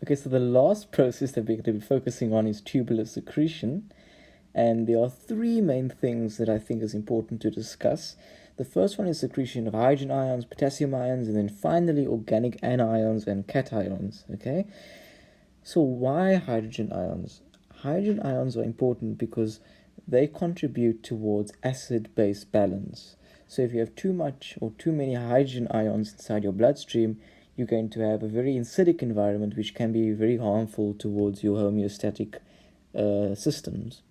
Okay, so the last process that we're going to be focusing on is tubular secretion. And there are three main things that I think is important to discuss. The first one is secretion of hydrogen ions, potassium ions, and then finally organic anions and cations. Okay, so why hydrogen ions? Hydrogen ions are important because they contribute towards acid-base balance. So if you have too much or too many hydrogen ions inside your bloodstream, you're going to have a very acidic environment, which can be very harmful towards your homeostatic systems.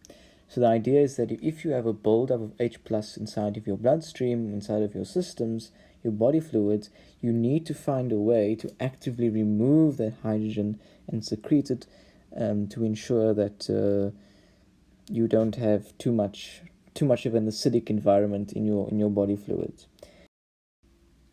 So the idea is that if you have a buildup of H plus inside of your bloodstream, inside of your systems, your body fluids, you need to find a way to actively remove that hydrogen and secrete it to ensure that you don't have too much of an acidic environment in your body fluids.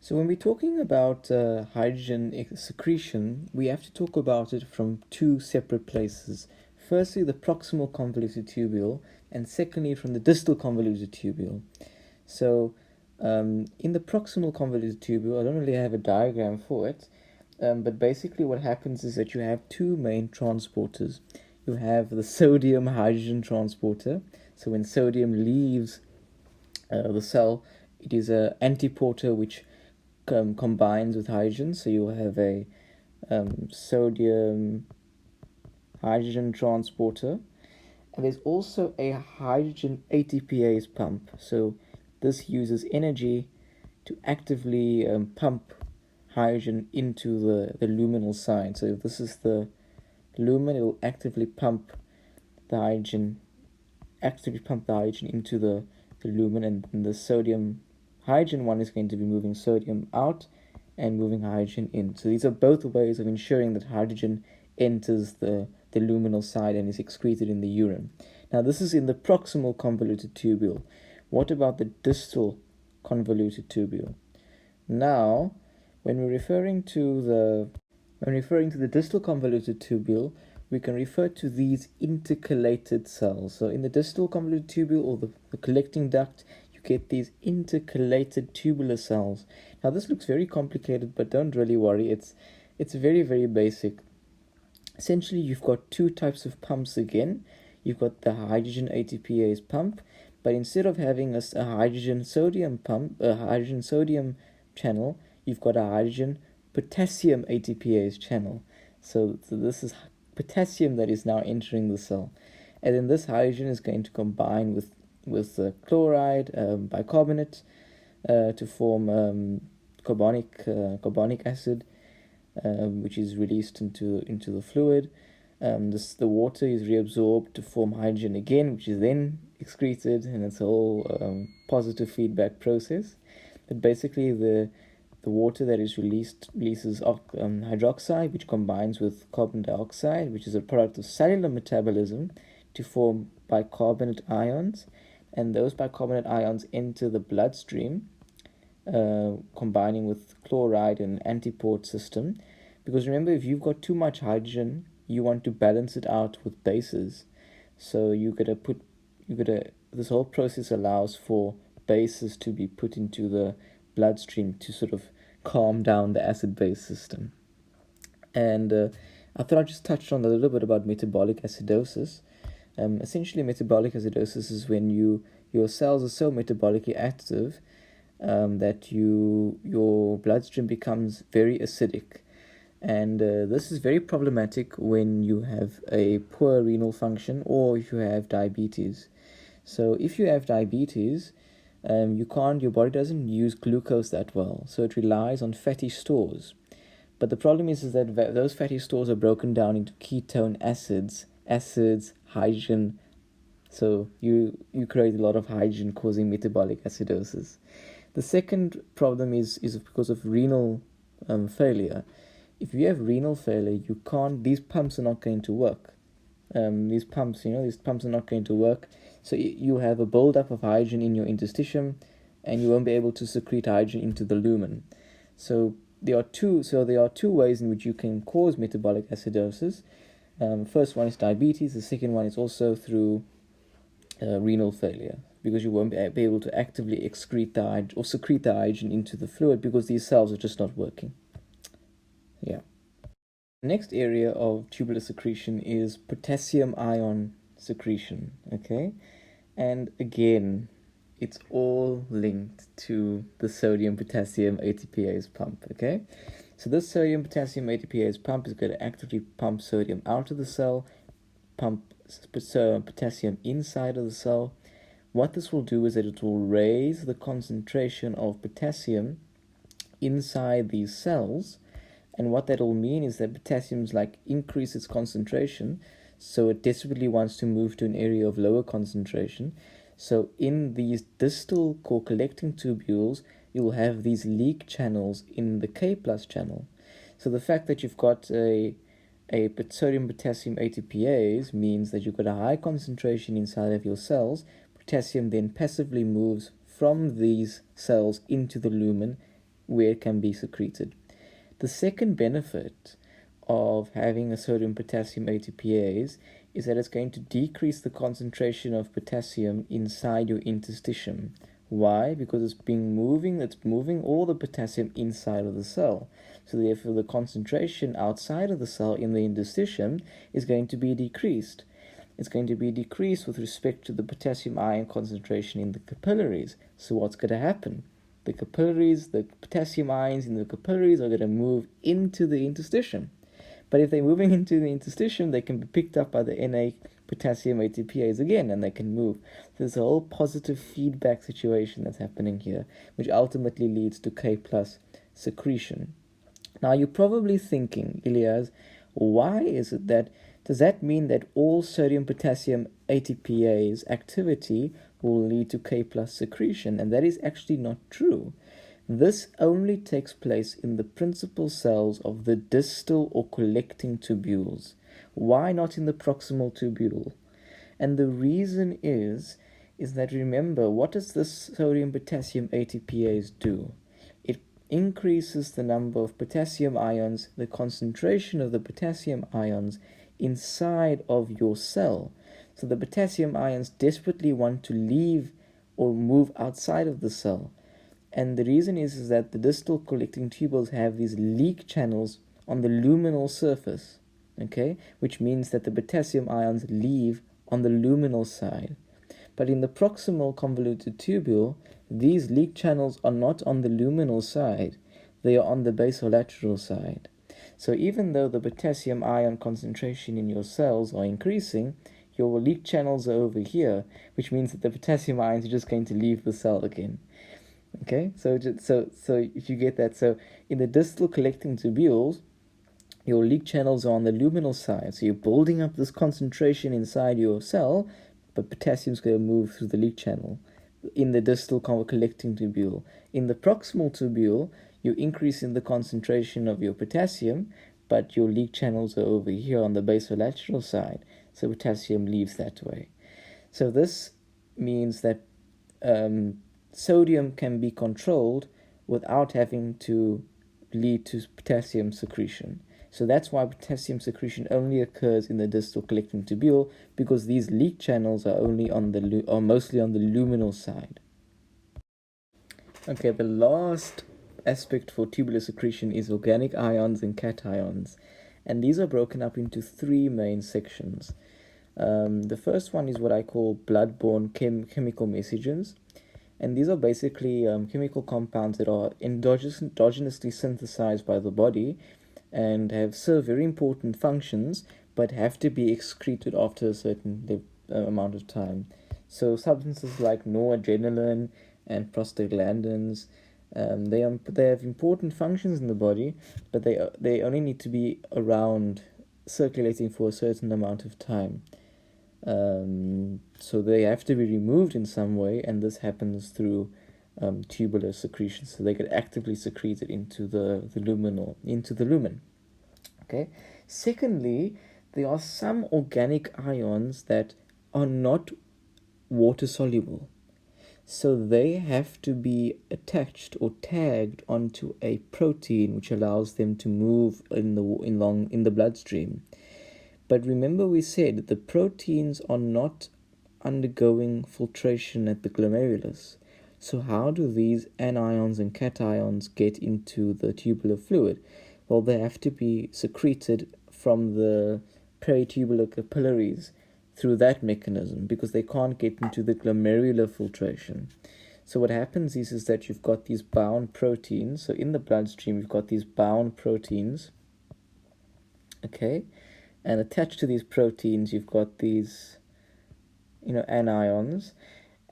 So when we're talking about hydrogen secretion, we have to talk about it from two separate places. Firstly, the proximal convoluted tubule, and secondly, from the distal convoluted tubule. So in the proximal convoluted tubule, I don't really have a diagram for it, but basically what happens is that you have two main transporters. You have the sodium-hydrogen transporter. So when sodium leaves the cell, it is an antiporter which combines with hydrogen. So you have a sodium hydrogen transporter, and there's also a hydrogen ATPase pump. So this uses energy to actively pump hydrogen into the luminal side. So if this is the lumen, it will actively pump the hydrogen into the lumen, and the sodium hydrogen one is going to be moving sodium out and moving hydrogen in. So these are both ways of ensuring that hydrogen enters the luminal side and is excreted in the urine. Now this is in the proximal convoluted tubule. What about the distal convoluted tubule? Now, when we're referring to the distal convoluted tubule, we can refer to these intercalated cells. So in the distal convoluted tubule, or the collecting duct, you get these intercalated tubular cells. Now this looks very complicated, but don't really worry. It's very, very basic. Essentially, you've got two types of pumps again. You've got the hydrogen ATPase pump, but instead of having a hydrogen sodium pump, a hydrogen sodium channel, you've got a hydrogen potassium ATPase channel. So this is potassium that is now entering the cell, and then this hydrogen is going to combine with chloride, bicarbonate, to form carbonic acid, which is released into the fluid. The water is reabsorbed to form hydrogen again, which is then excreted, and it's a whole positive feedback process. But basically, the water that is releases hydroxide, which combines with carbon dioxide, which is a product of cellular metabolism, to form bicarbonate ions, and those bicarbonate ions enter the bloodstream, combining with chloride and antiport system. Because remember, if you've got too much hydrogen, you want to balance it out with bases. So this whole process allows for bases to be put into the bloodstream to sort of calm down the acid-base system. And I thought I'd just touch on a little bit about metabolic acidosis. Essentially, metabolic acidosis is when your cells are so metabolically active that your bloodstream becomes very acidic. And this is very problematic when you have a poor renal function or if you have diabetes. So if you have diabetes, your body doesn't use glucose that well, so it relies on fatty stores. But the problem is that those fatty stores are broken down into ketone acids, hydrogen. So you create a lot of hydrogen, causing metabolic acidosis. The second problem is because of renal failure. If you have renal failure, these pumps are not going to work. These pumps are not going to work. So you have a buildup of hydrogen in your interstitium, and you won't be able to secrete hydrogen into the lumen. So there are two ways in which you can cause metabolic acidosis. First one is diabetes. The second one is also through renal failure, because you won't be able to actively excrete or secrete the hydrogen into the fluid because these cells are just not working. Yeah. The next area of tubular secretion is potassium ion secretion, okay? And again, it's all linked to the sodium potassium ATPase pump, okay? So this sodium potassium ATPase pump is going to actively pump sodium out of the cell, pump potassium inside of the cell. What this will do is that it will raise the concentration of potassium inside these cells, and what that will mean is that potassium's increase its concentration, so it desperately wants to move to an area of lower concentration. So in these distal core collecting tubules, you'll have these leak channels in the K plus channel. So the fact that you've got a sodium potassium ATPase means that you've got a high concentration inside of your cells. Potassium then passively moves from these cells into the lumen where it can be secreted. The second benefit of having a sodium potassium ATPase is that it's going to decrease the concentration of potassium inside your interstitium. Why? Because it's moving all the potassium inside of the cell. So therefore the concentration outside of the cell in the interstitium is going to be decreased. It's going to be decreased with respect to the potassium ion concentration in the capillaries. So what's going to happen? The potassium ions in the capillaries are going to move into the interstitium. But if they're moving into the interstitium, they can be picked up by the Na potassium ATPase again, and they can move. So there's a whole positive feedback situation that's happening here, which ultimately leads to K plus secretion. Now you're probably thinking, Ilyas, why is it that, does that mean that all sodium potassium ATPase activity will lead to K plus secretion? And that is actually not true. This only takes place in the principal cells of the distal or collecting tubules. Why not in the proximal tubule? And the reason is that, remember, what does this sodium potassium ATPase do? It increases the number of potassium ions, the concentration of the potassium ions inside of your cell. So the potassium ions desperately want to leave or move outside of the cell. And the reason is that the distal collecting tubules have these leak channels on the luminal surface, okay, which means that the potassium ions leave on the luminal side. But in the proximal convoluted tubule, these leak channels are not on the luminal side, they are on the basolateral side. So even though the potassium ion concentration in your cells are increasing, your leak channels are over here, which means that the potassium ions are just going to leave the cell again. Okay, so if you get that, so in the distal collecting tubules, your leak channels are on the luminal side, so you're building up this concentration inside your cell, but potassium's going to move through the leak channel in the distal collecting tubule. In the proximal tubule, you're increasing the concentration of your potassium, but your leak channels are over here on the basolateral side, so potassium leaves that way. So this means that sodium can be controlled without having to lead to potassium secretion. So that's why potassium secretion only occurs in the distal collecting tubule, because these leak channels are only mostly on the luminal side. Okay, the last aspect for tubular secretion is organic ions and cations, and these are broken up into three main sections. The first one is what I call blood-borne chemical messages. And these are basically chemical compounds that are endogenously synthesized by the body and serve very important functions, but have to be excreted after a certain amount of time. So substances like noradrenaline and prostaglandins, they have important functions in the body, but they only need to be around circulating for a certain amount of time. So they have to be removed in some way, and this happens through tubular secretion. So they get actively secreted into the lumen. Okay. Secondly, there are some organic ions that are not water soluble. So they have to be attached or tagged onto a protein which allows them to move in the bloodstream. But remember, we said the proteins are not undergoing filtration at the glomerulus. So how do these anions and cations get into the tubular fluid? well, they have to be secreted from the peritubular capillaries through that mechanism, because they can't get into the glomerular filtration. So what happens is that you've got these bound proteins. So in the bloodstream, you've got these bound proteins, okay? And attached to these proteins, you've got these, anions,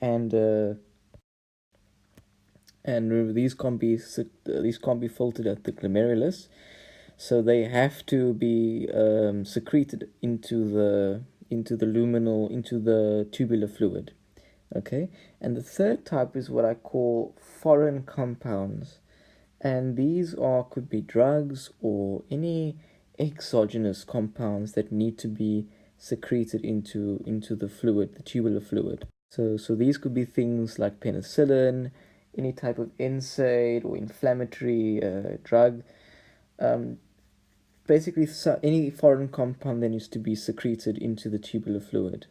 and remember, these can't be filtered at the glomerulus, so they have to be secreted into the tubular fluid. Okay, and the third type is what I call foreign compounds, and these could be drugs or any exogenous compounds that need to be secreted into the fluid, the tubular fluid. So these could be things like penicillin, any type of NSAID or inflammatory drug. Basically, any foreign compound that needs to be secreted into the tubular fluid.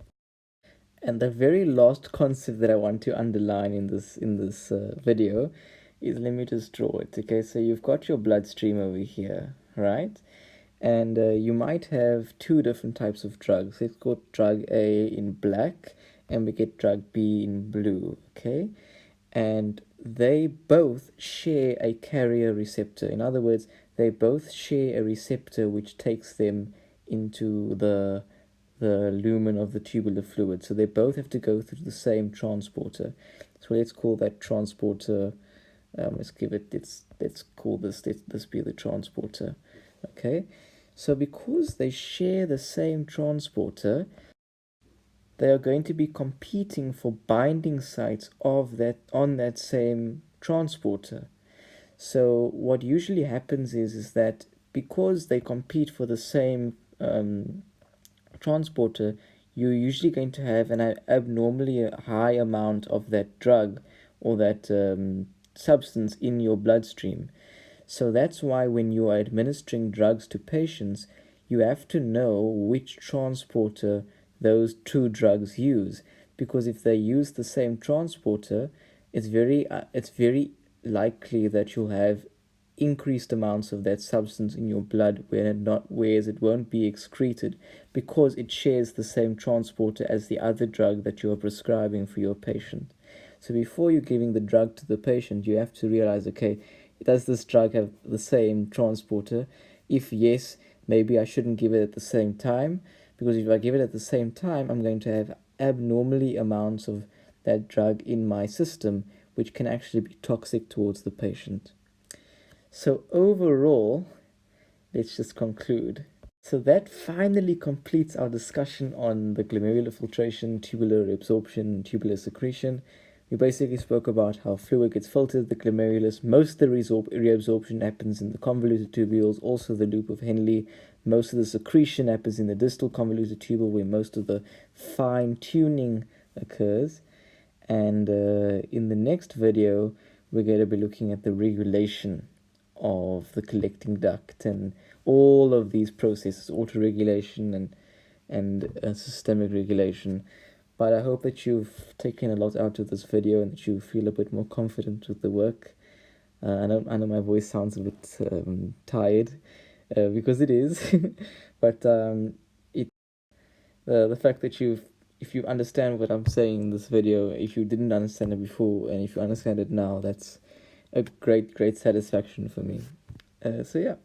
And the very last concept that I want to underline in this video is, let me just draw it. Okay, so you've got your bloodstream over here, right? And you might have two different types of drugs. Let's go drug A in black, and we get drug B in blue, okay? And they both share a carrier receptor. In other words, they both share a receptor which takes them into the lumen of the tubular fluid. So they both have to go through the same transporter. So let's call that transporter, let's call this be the transporter. Okay, so because they share the same transporter, they are going to be competing for binding sites on that same transporter. So what usually happens is that because they compete for the same transporter, you're usually going to have an abnormally high amount of that drug or that substance in your bloodstream. So that's why when you are administering drugs to patients, you have to know which transporter those two drugs use, because if they use the same transporter, it's very likely that you'll have increased amounts of that substance in your blood, whereas it won't be excreted because it shares the same transporter as the other drug that you are prescribing for your patient. So before you're giving the drug to the patient, you have to realize, okay, does this drug have the same transporter? If yes, maybe I shouldn't give it at the same time, because if I give it at the same time, I'm going to have abnormally amounts of that drug in my system, which can actually be toxic towards the patient. So overall, let's just conclude. So that finally completes our discussion on the glomerular filtration, tubular reabsorption, tubular secretion. We basically spoke about how fluid gets filtered, the glomerulus. Most of the reabsorption happens in the convoluted tubules, also the loop of Henle. Most of the secretion happens in the distal convoluted tubule, where most of the fine-tuning occurs. And in the next video, we're going to be looking at the regulation of the collecting duct and all of these processes, autoregulation and systemic regulation. But I hope that you've taken a lot out of this video and that you feel a bit more confident with the work. I know my voice sounds a bit tired, because it is, but the fact that if you understand what I'm saying in this video, if you didn't understand it before and if you understand it now, that's a great satisfaction for me. So yeah.